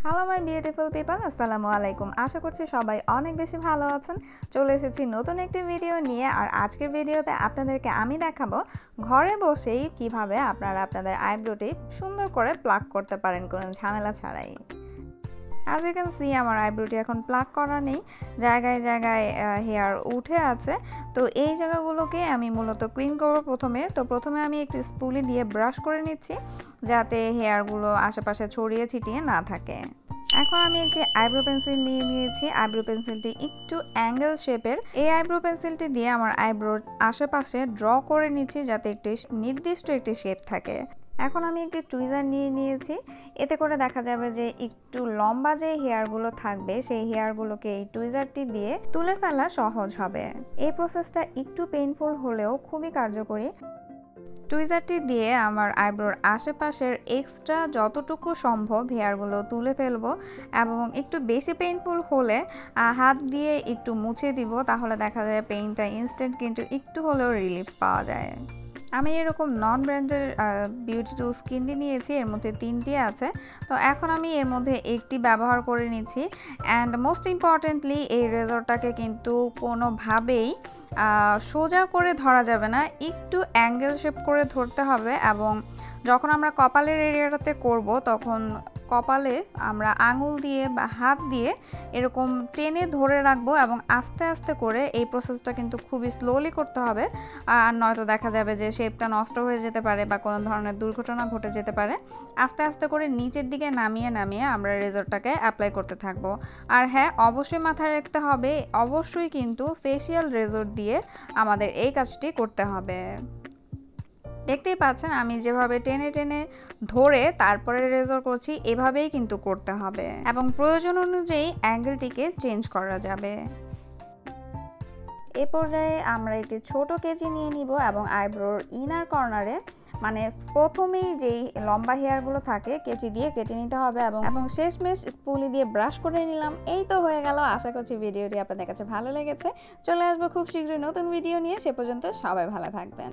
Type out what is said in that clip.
Hello my beautiful people, আসসালামু আলাইকুম। আশা করছি সবাই অনেক বেশি ভালো আছেন। চলে এসেছি নতুন একটি ভিডিও নিয়ে। আর আজকের ভিডিওতে আপনাদেরকে আমি দেখাবো ঘরে বসেই কিভাবে আপনারা আপনাদের আইব্রোটি সুন্দর করে প্লাক করতে পারেন কোনো ঝামেলা ছাড়াই। অ্যাজ ইউ ক্যান সি আমার আইব্রোটি এখন প্লাক করা নেই, জায়গায় জায়গায় হেয়ার উঠে আছে। তো এই জায়গাগুলোকে আমি মূলত ক্লিন করবো প্রথমে আমি একটি স্পুলি দিয়ে ব্রাশ করে নিচ্ছি যাতে হেয়ারগুলো আশেপাশে ছড়িয়ে ছিটিয়ে না থাকে। এখন আমি একটি আইব্রো পেন্সিল নিয়ে নিয়েছি। আইব্রো পেন্সিলটি একটু অ্যাঙ্গেল শেপের। এই আইব্রো পেন্সিলটি দিয়ে আমার আইব্রোর আশেপাশে ড্র করে নিচ্ছি যাতে একটি নির্দিষ্ট একটি শেপ থাকে। এখন আমি একটি টুইজার নিয়ে নিয়েছি। এতে করে দেখা যাবে যে একটু লম্বা যে হেয়ারগুলো থাকবে সেই হেয়ারগুলোকে এই টুইজারটি দিয়ে তুলে ফেলা সহজ হবে। এই প্রসেসটা একটু পেইনফুল হলেও খুবই কার্যকরী। টুইজারটি দিয়ে আমার আইব্রোর আশেপাশের এক্সট্রা যতটুকু সম্ভব হেয়ারগুলো তুলে ফেলবো এবং একটু বেশি পেইনফুল হলে হাত দিয়ে একটু মুছে দিব, তাহলে দেখা যায় পেইনটা ইনস্ট্যান্ট কিন্তু একটু হলেও রিলিফ পাওয়া যায়। আমি এরকম নন ব্র্যান্ডের বিউটি টুলস কিনে নিয়েছি, এর মধ্যে 3টি আছে। তো এখন আমি এর মধ্যে একটি ব্যবহার করে নিচ্ছি। অ্যান্ড মোস্ট ইম্পর্টেন্টলি এই রেজরটাকে কিন্তু কোনোভাবেই সোজা করে ধরা যাবে না, একটু অ্যাঙ্গেল শেপ করে ধরতে হবে। এবং যখন আমরা কপালের এরিয়াটাতে করব তখন কপালে আমরা আঙুল দিয়ে বা হাত দিয়ে এরকম টেনে ধরে রাখবো এবং আস্তে আস্তে করে এই প্রসেসটা কিন্তু খুবই স্লোলি করতে হবে, আর নয়তো দেখা যাবে যে শেপটা নষ্ট হয়ে যেতে পারে বা কোনো ধরনের দুর্ঘটনা ঘটে যেতে পারে। আস্তে আস্তে করে নিচের দিকে নামিয়ে নামিয়ে আমরা রেজরটাকে অ্যাপ্লাই করতে থাকবো। আর হ্যাঁ, অবশ্যই মাথায় রাখতে হবে অবশ্যই কিন্তু ফেসিয়াল রেজর দিয়ে আমাদের এই কাজটি করতে হবে। দেখতেই পাচ্ছেন আমি যেভাবে টেনে টেনে ধরে তারপরে রেজর করছি, এভাবেই কিন্তু করতে হবে এবং প্রয়োজন অনুযায়ী অ্যাঙ্গেলটিকে চেঞ্জ করা যাবে। এ পর্যায়ে আমরা একটি ছোট কেচি নিয়ে নিব এবং আইব্রোর ইনার কর্নারে মানে প্রথমেই যেই লম্বা হেয়ারগুলো থাকে কেচি দিয়ে কেটে নিতে হবে এবং শেষমেশ স্পুলি দিয়ে ব্রাশ করে নিলাম। এই তো হয়ে গেল। আশা করছি ভিডিওটি আপনাদের কাছে ভালো লেগেছে। চলে আসবো খুব শীঘ্রই নতুন ভিডিও নিয়ে। সে পর্যন্ত সবাই ভালো থাকবেন।